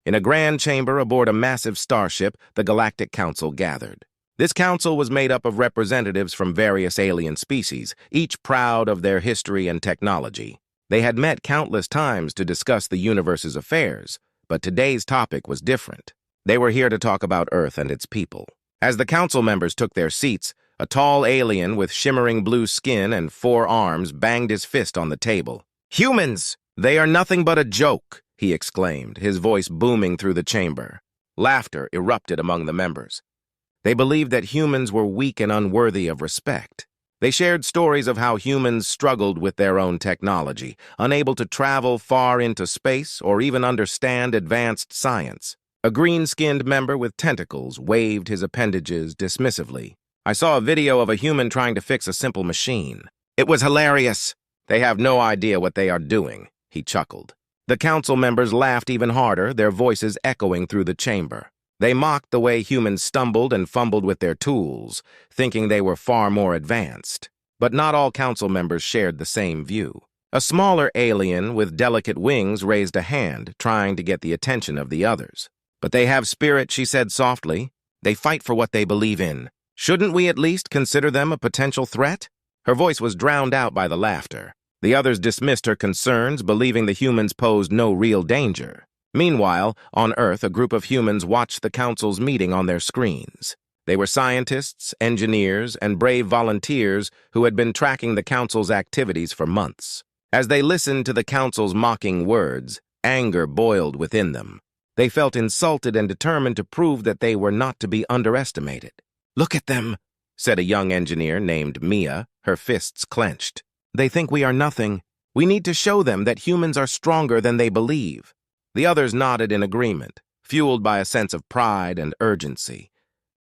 In a grand chamber aboard a massive starship, the Galactic Council gathered. This council was made up of representatives from various alien species, each proud of their history and technology. They had met countless times to discuss the universe's affairs, but today's topic was different. They were here to talk about Earth and its people. As the council members took their seats, a tall alien with shimmering blue skin and 4 arms banged his fist on the table. "Humans! They are nothing but a joke!" he exclaimed, his voice booming through the chamber. Laughter erupted among the members. They believed that humans were weak and unworthy of respect. They shared stories of how humans struggled with their own technology, unable to travel far into space or even understand advanced science. A green-skinned member with tentacles waved his appendages dismissively. "I saw a video of a human trying to fix a simple machine. It was hilarious. They have no idea what they are doing," he chuckled. The council members laughed even harder, their voices echoing through the chamber. They mocked the way humans stumbled and fumbled with their tools, thinking they were far more advanced. But not all council members shared the same view. A smaller alien with delicate wings raised a hand, trying to get the attention of the others. "But they have spirit," she said softly. "They fight for what they believe in. Shouldn't we at least consider them a potential threat?" Her voice was drowned out by the laughter. The others dismissed her concerns, believing the humans posed no real danger. Meanwhile, on Earth, a group of humans watched the council's meeting on their screens. They were scientists, engineers, and brave volunteers who had been tracking the council's activities for months. As they listened to the council's mocking words, anger boiled within them. They felt insulted and determined to prove that they were not to be underestimated. "Look at them," said a young engineer named Mia, her fists clenched. "They think we are nothing. We need to show them that humans are stronger than they believe." The others nodded in agreement, fueled by a sense of pride and urgency.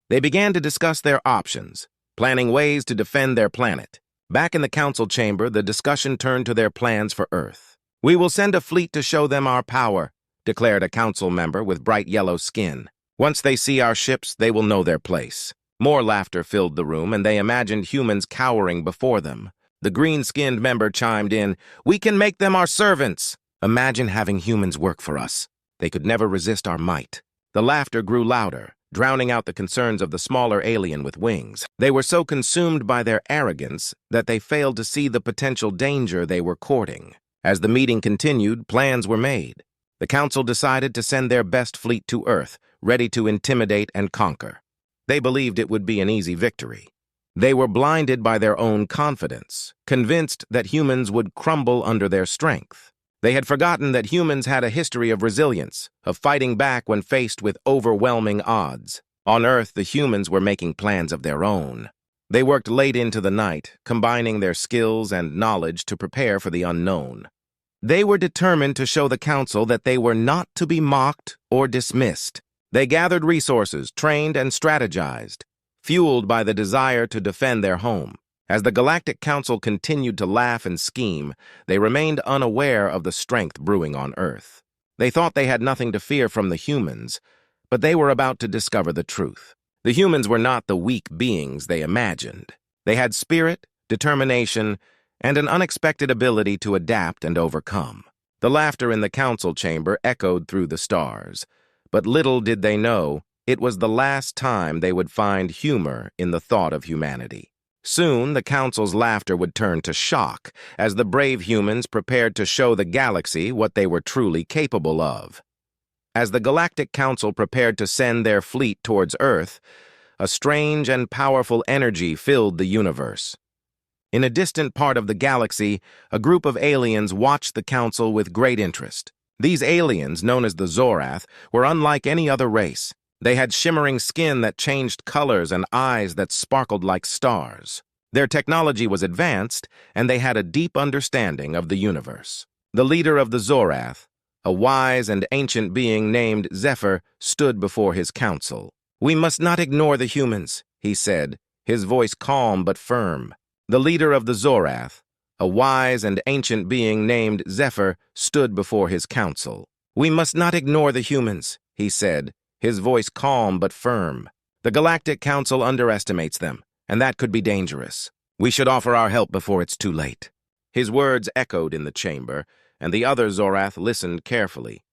They began to discuss their options, planning ways to defend their planet. Back in the council chamber, the discussion turned to their plans for Earth. "We will send a fleet to show them our power," declared a council member with bright yellow skin. "Once they see our ships, they will know their place." More laughter filled the room, and they imagined humans cowering before them. The green-skinned member chimed in, "We can make them our servants." "Imagine having humans work for us. They could never resist our might." The laughter grew louder, drowning out the concerns of the smaller alien with wings. They were so consumed by their arrogance that they failed to see the potential danger they were courting. As the meeting continued, plans were made. The council decided to send their best fleet to Earth, ready to intimidate and conquer. They believed it would be an easy victory. They were blinded by their own confidence, convinced that humans would crumble under their strength. They had forgotten that humans had a history of resilience, of fighting back when faced with overwhelming odds. On Earth, the humans were making plans of their own. They worked late into the night, combining their skills and knowledge to prepare for the unknown. They were determined to show the council that they were not to be mocked or dismissed. They gathered resources, trained, and strategized, fueled by the desire to defend their home. As the Galactic Council continued to laugh and scheme, they remained unaware of the strength brewing on Earth. They thought they had nothing to fear from the humans, but they were about to discover the truth. The humans were not the weak beings they imagined. They had spirit, determination, and an unexpected ability to adapt and overcome. The laughter in the council chamber echoed through the stars, but little did they know it was the last time they would find humor in the thought of humanity. Soon, the council's laughter would turn to shock as the brave humans prepared to show the galaxy what they were truly capable of. As the Galactic Council prepared to send their fleet towards Earth, a strange and powerful energy filled the universe. In a distant part of the galaxy, a group of aliens watched the council with great interest. These aliens, known as the Zorath, were unlike any other race. They had shimmering skin that changed colors and eyes that sparkled like stars. Their technology was advanced, and they had a deep understanding of the universe. The leader of the Zorath, a wise and ancient being named Zephyr, stood before his council. "We must not ignore the humans," he said, his voice calm but firm. The leader of the Zorath, a wise and ancient being named Zephyr, stood before his council. "We must not ignore the humans," he said, his voice calm but firm. "The Galactic Council underestimates them, and that could be dangerous. We should offer our help before it's too late." His words echoed in the chamber, and the other Zorath listened carefully.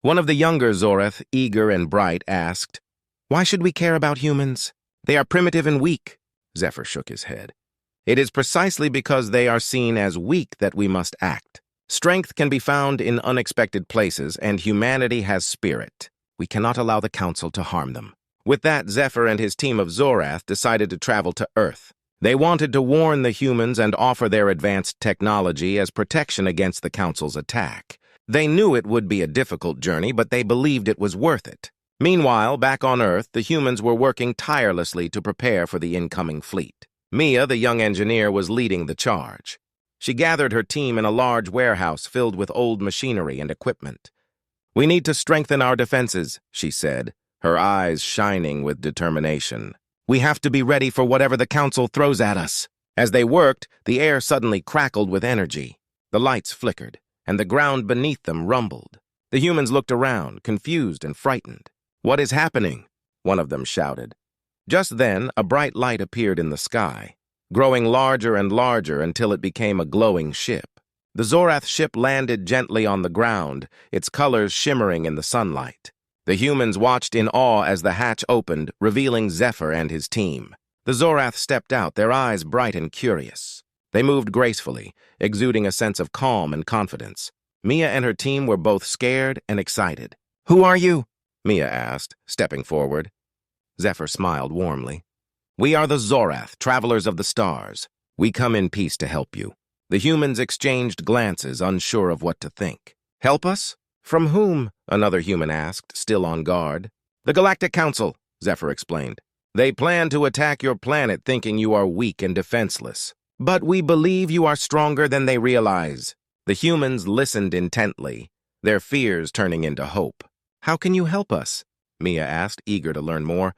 One of the younger Zorath, eager and bright, asked, "Why should we care about humans? They are primitive and weak." Zephyr shook his head. "It is precisely because they are seen as weak that we must act. Strength can be found in unexpected places, and humanity has spirit. We cannot allow the Council to harm them." With that, Zephyr and his team of Zorath decided to travel to Earth. They wanted to warn the humans and offer their advanced technology as protection against the Council's attack. They knew it would be a difficult journey, but they believed it was worth it. Meanwhile, back on Earth, the humans were working tirelessly to prepare for the incoming fleet. Mia, the young engineer, was leading the charge. She gathered her team in a large warehouse filled with old machinery and equipment. "We need to strengthen our defenses," she said, her eyes shining with determination. "We have to be ready for whatever the Council throws at us." As they worked, the air suddenly crackled with energy. The lights flickered, and the ground beneath them rumbled. The humans looked around, confused and frightened. "What is happening?" one of them shouted. Just then, a bright light appeared in the sky, growing larger and larger until it became a glowing ship. The Zorath ship landed gently on the ground, its colors shimmering in the sunlight. The humans watched in awe as the hatch opened, revealing Zephyr and his team. The Zorath stepped out, their eyes bright and curious. They moved gracefully, exuding a sense of calm and confidence. Mia and her team were both scared and excited. "Who are you?" Mia asked, stepping forward. Zephyr smiled warmly. "We are the Zorath, travelers of the stars. We come in peace to help you." The humans exchanged glances, unsure of what to think. "Help us? From whom?" another human asked, still on guard. "The Galactic Council," Zephyr explained. "They plan to attack your planet thinking you are weak and defenseless. But we believe you are stronger than they realize." The humans listened intently, their fears turning into hope. "How can you help us?" Mia asked, eager to learn more.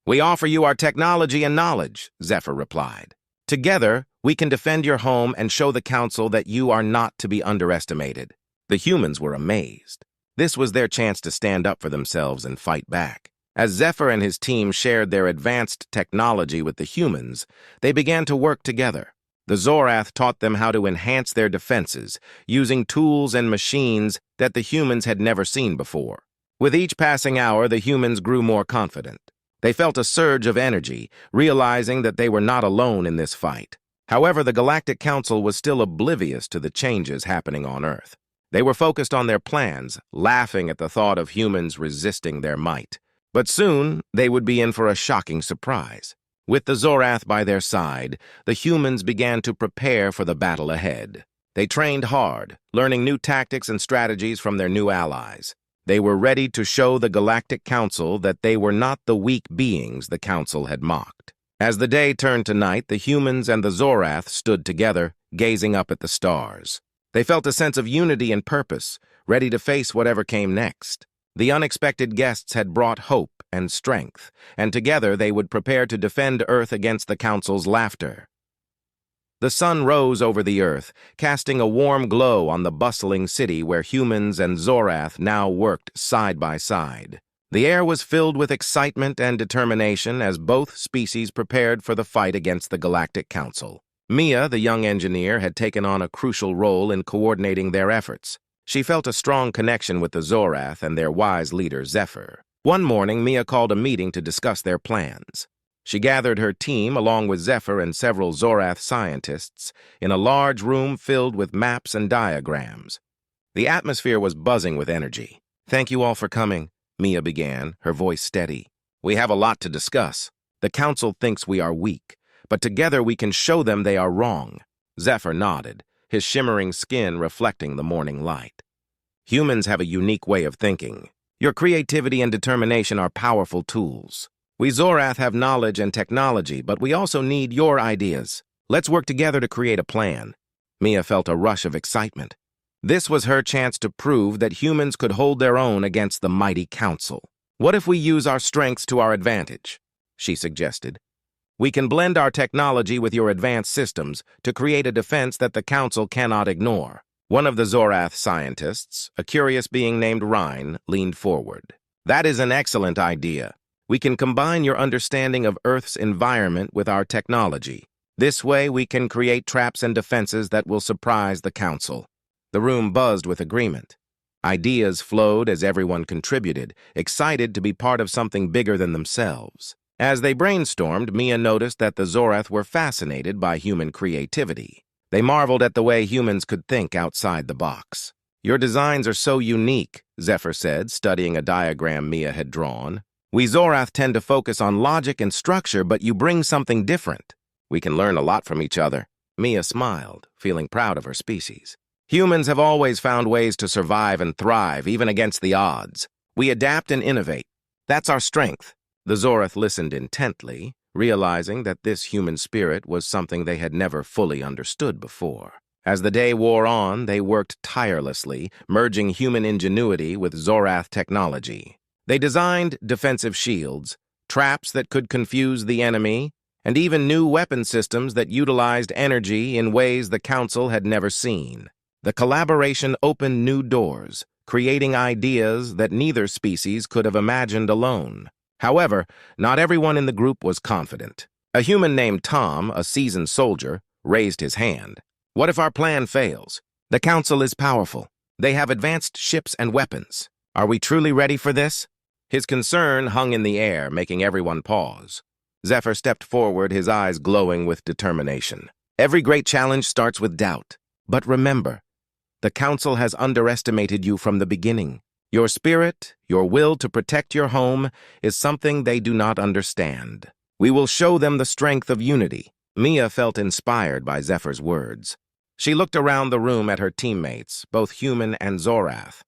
"We offer you our technology and knowledge," Zephyr replied. "Together, we can defend your home and show the Council that you are not to be underestimated." The humans were amazed. This was their chance to stand up for themselves and fight back. As Zephyr and his team shared their advanced technology with the humans, they began to work together. The Zorath taught them how to enhance their defenses, using tools and machines that the humans had never seen before. With each passing hour, the humans grew more confident. They felt a surge of energy, realizing that they were not alone in this fight. However, the Galactic Council was still oblivious to the changes happening on Earth. They were focused on their plans, laughing at the thought of humans resisting their might. But soon, they would be in for a shocking surprise. With the Zorath by their side, the humans began to prepare for the battle ahead. They trained hard, learning new tactics and strategies from their new allies. They were ready to show the Galactic Council that they were not the weak beings the Council had mocked. As the day turned to night, the humans and the Zorath stood together, gazing up at the stars. They felt a sense of unity and purpose, ready to face whatever came next. The unexpected guests had brought hope and strength, and together they would prepare to defend Earth against the Council's laughter. The sun rose over the Earth, casting a warm glow on the bustling city where humans and Zorath now worked side by side. The air was filled with excitement and determination as both species prepared for the fight against the Galactic Council. Mia, the young engineer, had taken on a crucial role in coordinating their efforts. She felt a strong connection with the Zorath and their wise leader, Zephyr. One morning, Mia called a meeting to discuss their plans. She gathered her team, along with Zephyr and several Zorath scientists, in a large room filled with maps and diagrams. The atmosphere was buzzing with energy. "Thank you all for coming," Mia began, her voice steady. "We have a lot to discuss. The Council thinks we are weak, but together we can show them they are wrong." Zephyr nodded, his shimmering skin reflecting the morning light. "Humans have a unique way of thinking. Your creativity and determination are powerful tools. We Zorath have knowledge and technology, but we also need your ideas. Let's work together to create a plan." Mia felt a rush of excitement. This was her chance to prove that humans could hold their own against the mighty Council. "What if we use our strengths to our advantage?" she suggested. "We can blend our technology with your advanced systems to create a defense that the Council cannot ignore." One of the Zorath scientists, a curious being named Rhine, leaned forward. "That is an excellent idea. We can combine your understanding of Earth's environment with our technology. This way, we can create traps and defenses that will surprise the Council." The room buzzed with agreement. Ideas flowed as everyone contributed, excited to be part of something bigger than themselves. As they brainstormed, Mia noticed that the Zorath were fascinated by human creativity. They marveled at the way humans could think outside the box. "Your designs are so unique," Zephyr said, studying a diagram Mia had drawn. "We Zorath tend to focus on logic and structure, but you bring something different. We can learn a lot from each other." Mia smiled, feeling proud of her species. "Humans have always found ways to survive and thrive, even against the odds. We adapt and innovate. That's our strength." The Zorath listened intently, realizing that this human spirit was something they had never fully understood before. As the day wore on, they worked tirelessly, merging human ingenuity with Zorath technology. They designed defensive shields, traps that could confuse the enemy, and even new weapon systems that utilized energy in ways the Council had never seen. The collaboration opened new doors, creating ideas that neither species could have imagined alone. However, not everyone in the group was confident. A human named Tom, a seasoned soldier, raised his hand. "What if our plan fails? The Council is powerful. They have advanced ships and weapons. Are we truly ready for this?" His concern hung in the air, making everyone pause. Zephyr stepped forward, his eyes glowing with determination. "Every great challenge starts with doubt. But remember, the Council has underestimated you from the beginning. Your spirit, your will to protect your home, is something they do not understand. We will show them the strength of unity." Mia felt inspired by Zephyr's words. She looked around the room at her teammates, both human and Zorath.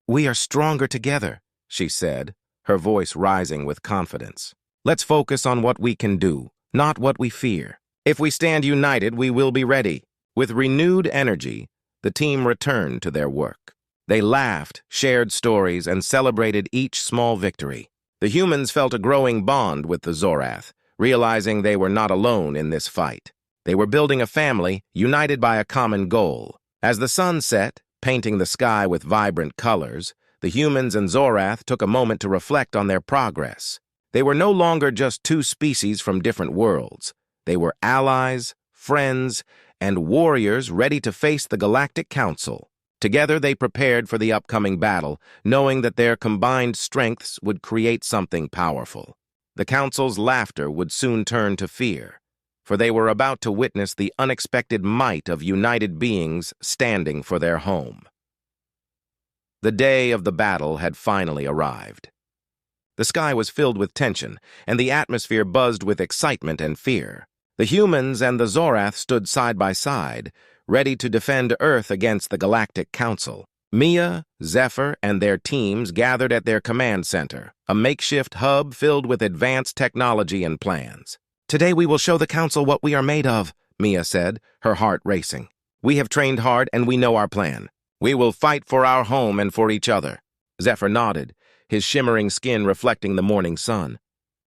"We are stronger together," she said, her voice rising with confidence. "Let's focus on what we can do, not what we fear. If we stand united, we will be ready." With renewed energy, the team returned to their work. They laughed, shared stories, and celebrated each small victory. The humans felt a growing bond with the Zorath, realizing they were not alone in this fight. They were building a family, united by a common goal. As the sun set, painting the sky with vibrant colors, the humans and Zorath took a moment to reflect on their progress. They were no longer just two species from different worlds. They were allies, friends, and warriors ready to face the Galactic Council. Together they prepared for the upcoming battle, knowing that their combined strengths would create something powerful. The Council's laughter would soon turn to fear, for they were about to witness the unexpected might of united beings standing for their home. The day of the battle had finally arrived. The sky was filled with tension, and the atmosphere buzzed with excitement and fear. The humans and the Zorath stood side by side, ready to defend Earth against the Galactic Council. Mia, Zephyr, and their teams gathered at their command center, a makeshift hub filled with advanced technology and plans. "Today we will show the Council what we are made of," Mia said, her heart racing. "We have trained hard and we know our plan. We will fight for our home and for each other." Zephyr nodded, his shimmering skin reflecting the morning sun.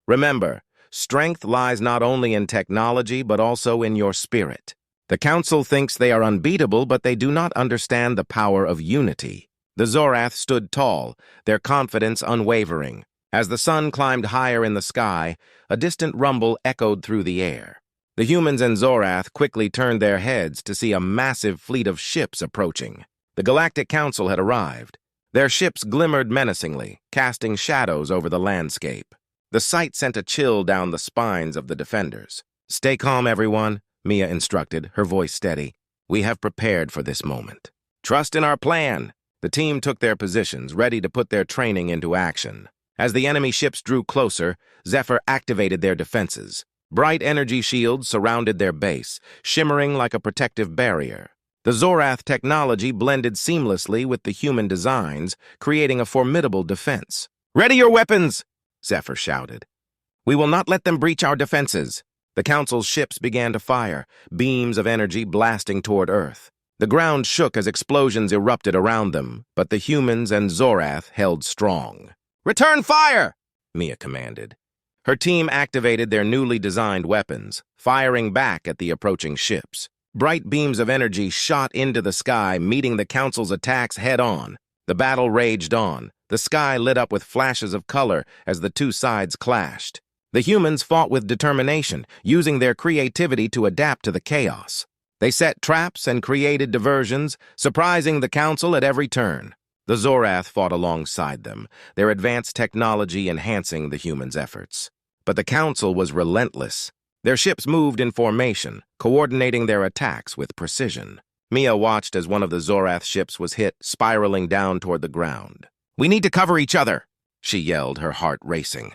"Remember, strength lies not only in technology but also in your spirit. The Council thinks they are unbeatable, but they do not understand the power of unity." The Zorath stood tall, their confidence unwavering. As the sun climbed higher in the sky, a distant rumble echoed through the air. The humans and Zorath quickly turned their heads to see a massive fleet of ships approaching. The Galactic Council had arrived. Their ships glimmered menacingly, casting shadows over the landscape. The sight sent a chill down the spines of the defenders. "Stay calm, everyone," Mia instructed, her voice steady. "We have prepared for this moment. Trust in our plan." The team took their positions, ready to put their training into action. As the enemy ships drew closer, Zephyr activated their defenses. Bright energy shields surrounded their base, shimmering like a protective barrier. The Zorath technology blended seamlessly with the human designs, creating a formidable defense. "Ready your weapons!" Zephyr shouted. "We will not let them breach our defenses." The Council's ships began to fire, beams of energy blasting toward Earth. The ground shook as explosions erupted around them, but the humans and Zorath held strong. "Return fire!" Mia commanded. Her team activated their newly designed weapons, firing back at the approaching ships. Bright beams of energy shot into the sky, meeting the Council's attacks head-on. The battle raged on, the sky lit up with flashes of color as the two sides clashed. The humans fought with determination, using their creativity to adapt to the chaos. They set traps and created diversions, surprising the Council at every turn. The Zorath fought alongside them, their advanced technology enhancing the humans' efforts. But the Council was relentless. Their ships moved in formation, coordinating their attacks with precision. Mia watched as one of the Zorath ships was hit, spiraling down toward the ground. "We need to cover each other," she yelled, her heart racing.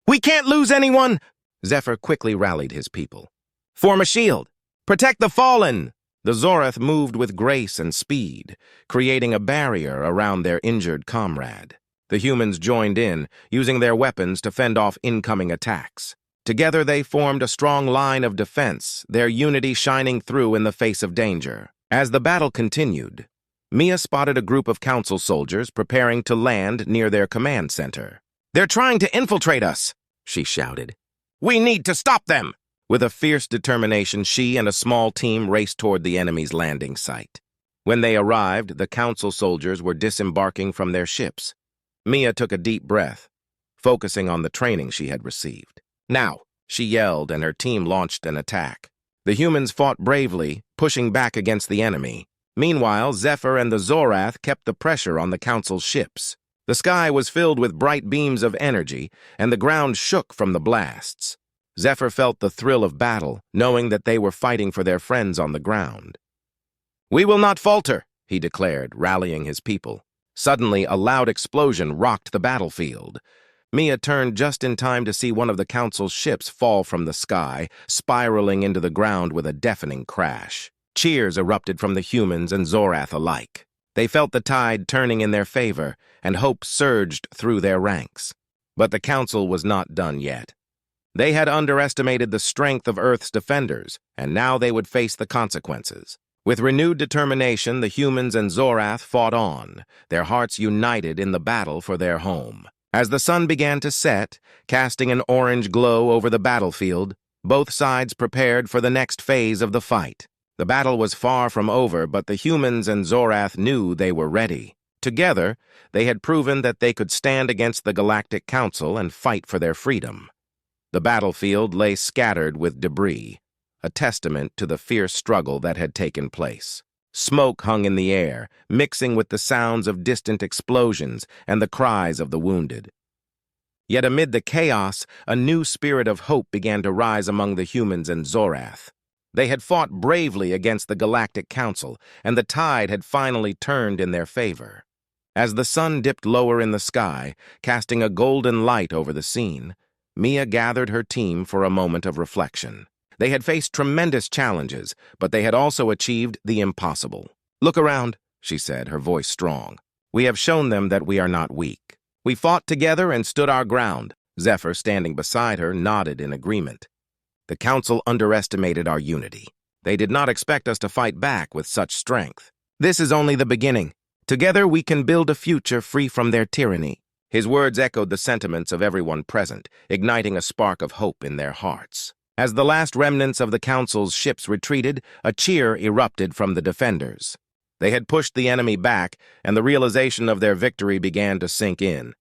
"We can't lose anyone!" Zephyr quickly rallied his people. "Form a shield! Protect the fallen!" The Zorath moved with grace and speed, creating a barrier around their injured comrade. The humans joined in, using their weapons to fend off incoming attacks. Together they formed a strong line of defense, their unity shining through in the face of danger. As the battle continued, Mia spotted a group of Council soldiers preparing to land near their command center. "They're trying to infiltrate us," she shouted. "We need to stop them!" With a fierce determination, she and a small team raced toward the enemy's landing site. When they arrived, the Council soldiers were disembarking from their ships. Mia took a deep breath, focusing on the training she had received. "Now!" she yelled, and her team launched an attack. The humans fought bravely, pushing back against the enemy. Meanwhile, Zephyr and the Zorath kept the pressure on the Council's ships. The sky was filled with bright beams of energy, and the ground shook from the blasts. Zephyr felt the thrill of battle, knowing that they were fighting for their friends on the ground. "We will not falter," he declared, rallying his people. Suddenly, a loud explosion rocked the battlefield. Mia turned just in time to see one of the Council's ships fall from the sky, spiraling into the ground with a deafening crash. Cheers erupted from the humans and Zorath alike. They felt the tide turning in their favor, and hope surged through their ranks. But the Council was not done yet. They had underestimated the strength of Earth's defenders, and now they would face the consequences. With renewed determination, the humans and Zorath fought on, their hearts united in the battle for their home. As the sun began to set, casting an orange glow over the battlefield, both sides prepared for the next phase of the fight. The battle was far from over, but the humans and Zorath knew they were ready. Together, they had proven that they could stand against the Galactic Council and fight for their freedom. The battlefield lay scattered with debris, a testament to the fierce struggle that had taken place. Smoke hung in the air, mixing with the sounds of distant explosions and the cries of the wounded. Yet amid the chaos, a new spirit of hope began to rise among the humans and Zorath. They had fought bravely against the Galactic Council, and the tide had finally turned in their favor. As the sun dipped lower in the sky, casting a golden light over the scene, Mia gathered her team for a moment of reflection. They had faced tremendous challenges, but they had also achieved the impossible. "Look around," she said, her voice strong. "We have shown them that we are not weak. We fought together and stood our ground." Zephyr, standing beside her, nodded in agreement. "The Council underestimated our unity. They did not expect us to fight back with such strength. This is only the beginning. Together we can build a future free from their tyranny." His words echoed the sentiments of everyone present, igniting a spark of hope in their hearts. As the last remnants of the Council's ships retreated, a cheer erupted from the defenders. They had pushed the enemy back, and the realization of their victory began to sink in.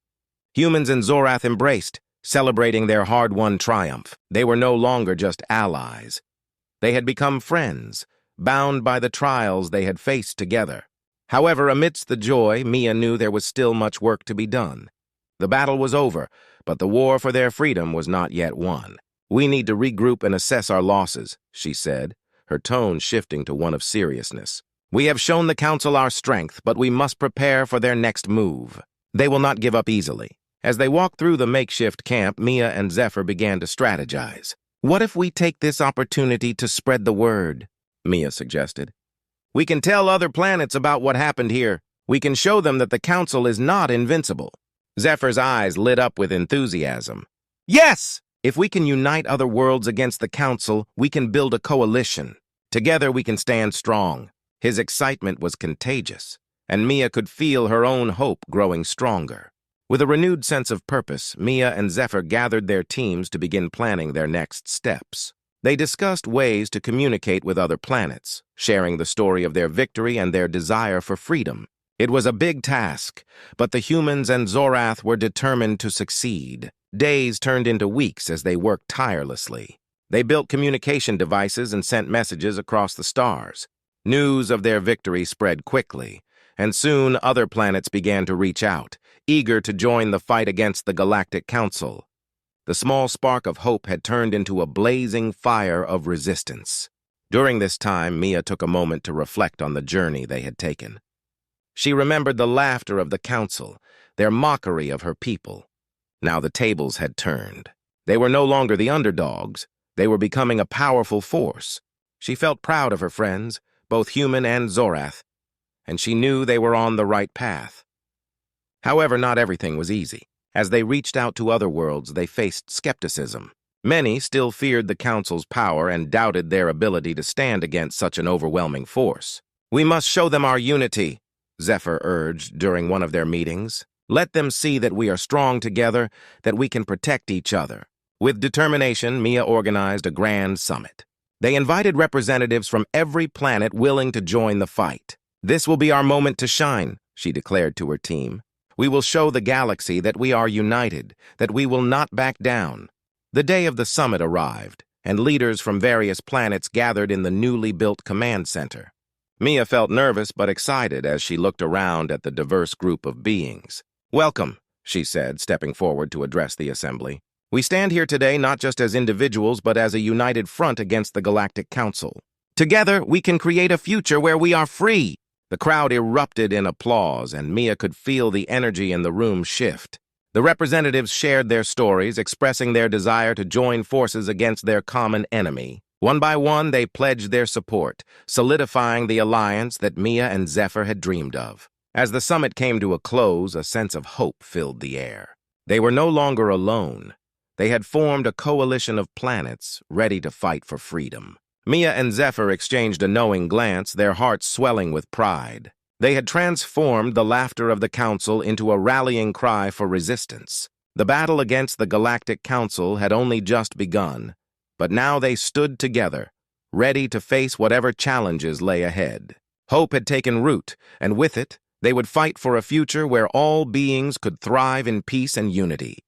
Humans and Zorath embraced, celebrating their hard-won triumph. They were no longer just allies. They had become friends, bound by the trials they had faced together. However, amidst the joy, Mia knew there was still much work to be done. The battle was over, but the war for their freedom was not yet won. "We need to regroup and assess our losses," she said, her tone shifting to one of seriousness. "We have shown the Council our strength, but we must prepare for their next move. They will not give up easily." As they walked through the makeshift camp, Mia and Zephyr began to strategize. "What if we take this opportunity to spread the word?" Mia suggested. "We can tell other planets about what happened here. We can show them that the Council is not invincible." Zephyr's eyes lit up with enthusiasm. "Yes! If we can unite other worlds against the Council, we can build a coalition. Together we can stand strong." His excitement was contagious, and Mia could feel her own hope growing stronger. With a renewed sense of purpose, Mia and Zephyr gathered their teams to begin planning their next steps. They discussed ways to communicate with other planets, sharing the story of their victory and their desire for freedom. It was a big task, but the humans and Zorath were determined to succeed. Days turned into weeks as they worked tirelessly. They built communication devices and sent messages across the stars. News of their victory spread quickly, and soon other planets began to reach out, eager to join the fight against the Galactic Council. The small spark of hope had turned into a blazing fire of resistance. During this time, Mia took a moment to reflect on the journey they had taken. She remembered the laughter of the council, their mockery of her people. Now the tables had turned. They were no longer the underdogs. They were becoming a powerful force. She felt proud of her friends, both human and Zorath, and she knew they were on the right path. However, not everything was easy. As they reached out to other worlds, they faced skepticism. Many still feared the Council's power and doubted their ability to stand against such an overwhelming force. "We must show them our unity," Zephyr urged during one of their meetings. "Let them see that we are strong together, that we can protect each other." With determination, Mia organized a grand summit. They invited representatives from every planet willing to join the fight. "This will be our moment to shine," she declared to her team. "We will show the galaxy that we are united, that we will not back down." The day of the summit arrived, and leaders from various planets gathered in the newly built command center. Mia felt nervous but excited as she looked around at the diverse group of beings. "Welcome," she said, stepping forward to address the assembly. "We stand here today not just as individuals but as a united front against the Galactic Council. Together, we can create a future where we are free." The crowd erupted in applause, and Mia could feel the energy in the room shift. The representatives shared their stories, expressing their desire to join forces against their common enemy. One by one, they pledged their support, solidifying the alliance that Mia and Zephyr had dreamed of. As the summit came to a close, a sense of hope filled the air. They were no longer alone. They had formed a coalition of planets ready to fight for freedom. Mia and Zephyr exchanged a knowing glance, their hearts swelling with pride. They had transformed the laughter of the Council into a rallying cry for resistance. The battle against the Galactic Council had only just begun, but now they stood together, ready to face whatever challenges lay ahead. Hope had taken root, and with it, they would fight for a future where all beings could thrive in peace and unity.